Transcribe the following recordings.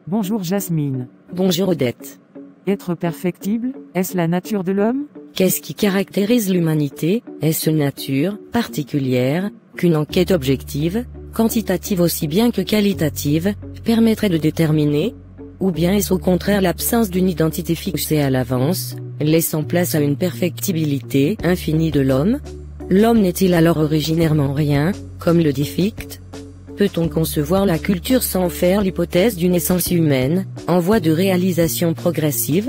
Bonjour Jasmine. Bonjour Odette. Être perfectible, est-ce la nature de l'homme? Qu'est-ce qui caractérise l'humanité? Est-ce une nature particulière qu'une enquête objective, quantitative aussi bien que qualitative, permettrait de déterminer? Ou bien est-ce au contraire l'absence d'une identité fixée à l'avance, laissant place à une perfectibilité infinie de l'homme? L'homme n'est-il alors originairement rien, comme le dit Fichte? Peut-on concevoir la culture sans faire l'hypothèse d'une essence humaine, en voie de réalisation progressive?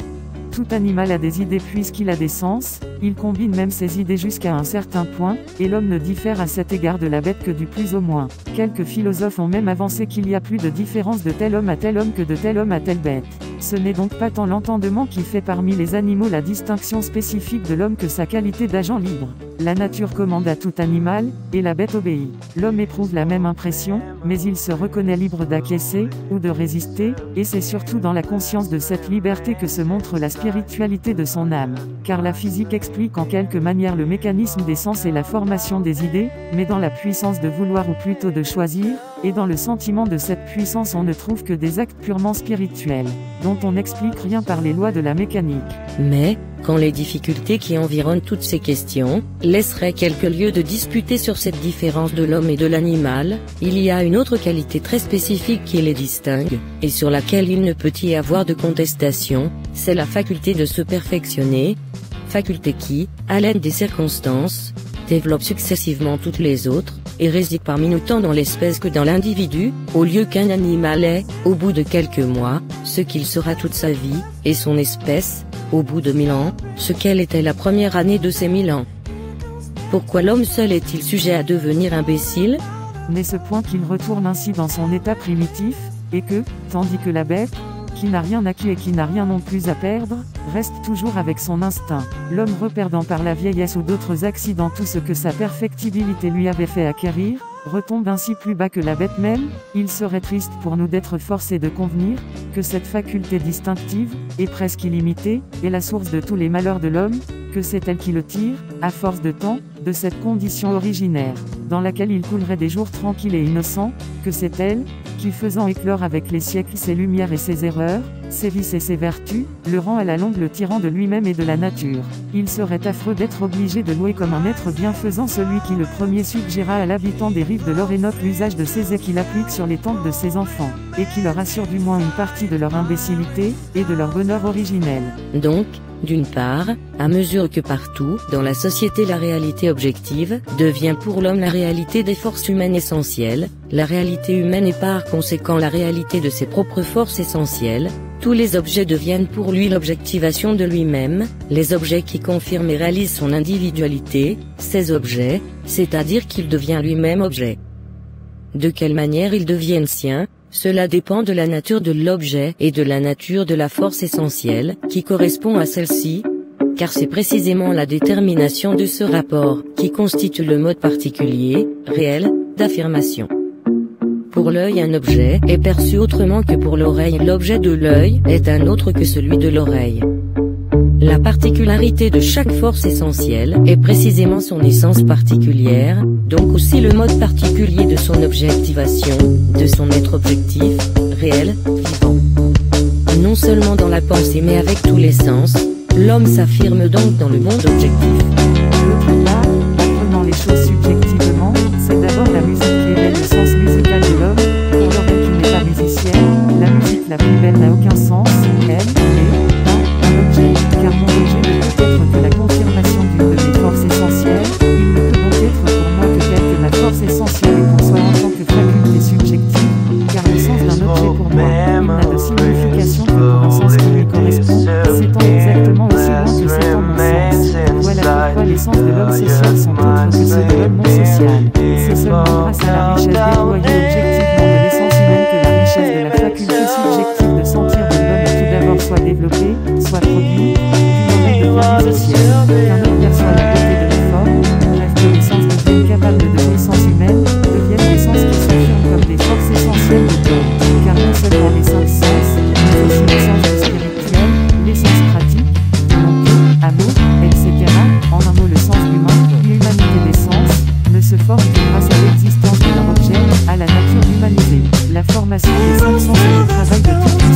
Tout animal a des idées puisqu'il a des sens, il combine même ses idées jusqu'à un certain point, et l'homme ne diffère à cet égard de la bête que du plus au moins. Quelques philosophes ont même avancé qu'il y a plus de différence de tel homme à tel homme que de tel homme à telle bête. Ce n'est donc pas tant l'entendement qui fait parmi les animaux la distinction spécifique de l'homme que sa qualité d'agent libre. La nature commande à tout animal, et la bête obéit. L'homme éprouve la même impression, mais il se reconnaît libre d'acquiescer, ou de résister, et c'est surtout dans la conscience de cette liberté que se montre la spiritualité de son âme. Car la physique explique en quelque manière le mécanisme des sens et la formation des idées, mais dans la puissance de vouloir ou plutôt de choisir, et dans le sentiment de cette puissance on ne trouve que des actes purement spirituels, dont on n'explique rien par les lois de la mécanique. Mais, quand les difficultés qui environnent toutes ces questions, laisseraient quelques lieux de disputer sur cette différence de l'homme et de l'animal, il y a une autre qualité très spécifique qui les distingue, et sur laquelle il ne peut y avoir de contestation, c'est la faculté de se perfectionner, faculté qui, à l'aide des circonstances, développe successivement toutes les autres, et réside parmi nous tant dans l'espèce que dans l'individu, au lieu qu'un animal est, au bout de quelques mois, ce qu'il sera toute sa vie, et son espèce, au bout de 1000 ans, ce qu'elle était la première année de ces 1000 ans. Pourquoi l'homme seul est-il sujet à devenir imbécile? N'est ce point qu'il retourne ainsi dans son état primitif, et que, tandis que la bête, qui n'a rien acquis et qui n'a rien non plus à perdre, reste toujours avec son instinct. L'homme reperdant par la vieillesse ou d'autres accidents tout ce que sa perfectibilité lui avait fait acquérir, retombe ainsi plus bas que la bête même. Il serait triste pour nous d'être forcés de convenir, que cette faculté distinctive, et presque illimitée, est la source de tous les malheurs de l'homme, que c'est elle qui le tire, à force de temps, de cette condition originaire, dans laquelle il coulerait des jours tranquilles et innocents, que c'est elle, qui faisant éclore avec les siècles ses lumières et ses erreurs, ses vices et ses vertus, le rend à la longue le tyran de lui-même et de la nature. Il serait affreux d'être obligé de louer comme un être bienfaisant celui qui le premier suggéra à l'habitant des rives de l'Orénoque l'usage de ces ais qu'il applique sur les tentes de ses enfants, et qui leur assure du moins une partie de leur imbécilité, et de leur bonheur originel. Donc, d'une part, à mesure que partout, dans la société la réalité objective, devient pour l'homme la réalité des forces humaines essentielles, la réalité humaine est par conséquent la réalité de ses propres forces essentielles, tous les objets deviennent pour lui l'objectivation de lui-même, les objets qui confirment et réalisent son individualité, ces objets, c'est-à-dire qu'il devient lui-même objet. De quelle manière ils deviennent siens, cela dépend de la nature de l'objet et de la nature de la force essentielle, qui correspond à celle-ci, car c'est précisément la détermination de ce rapport, qui constitue le mode particulier, réel, d'affirmation. Pour l'œil un objet est perçu autrement que pour l'oreille. L'objet de l'œil est un autre que celui de l'oreille. La particularité de chaque force essentielle est précisément son essence particulière, donc aussi le mode particulier de son objectivation, de son être objectif, réel, vivant. Non seulement dans la pensée mais avec tous les sens, l'homme s'affirme donc dans le monde objectif. D'autre part, apprenant les choses subjectivement, c'est d'abord la musique qui éveille le sens musical de l'homme. Pour l'oreille qui n'est pas musicienne, la musique la plus belle n'a aucun sens, elle n'est pas un objet, car mon objet ne peut être que la confirmation d'une de mes forces essentielles, il ne peut donc être pour moi que telle que ma force essentielle est pour soi en tant que faculté subjective, car le sens d'un objet pour moi, il n'a de signification que pour un sens qui lui correspond, s'étend exactement aussi loin que s'étend mon sens. Voilà pourquoi les sens de l'homme social sont autres que ceux de l'homme non social. C'est seulement grâce à la richesse déployée objectivement de l'essence humaine que la richesse de la faculté subjective de sentir de l'homme est tout d'abord soit développée, soit produite, puis l'homme devient musicien, qu'un homme perçoit la beauté de l'effort, bref que les sens deviennent capables de l'essence humaine, deviennent des sens qui s'affirment comme des forces essentielles de l'homme, car non seulement les cinq sens, mais aussi les sens spirituels, les sens pratiques, de l'envie, amour, etc. En un mot le sens humain, l'humanité des sens, ne se forme que grâce à l'existence de leur objet, à la nature humanisée. La formation des cinq sens est le travail de toute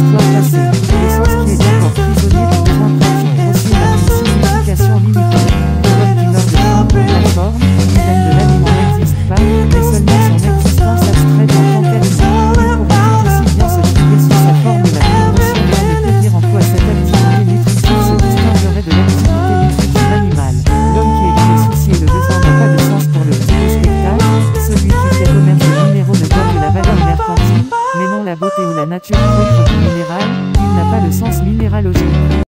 nature propre du minéral, il n'a pas le sens minéralogique.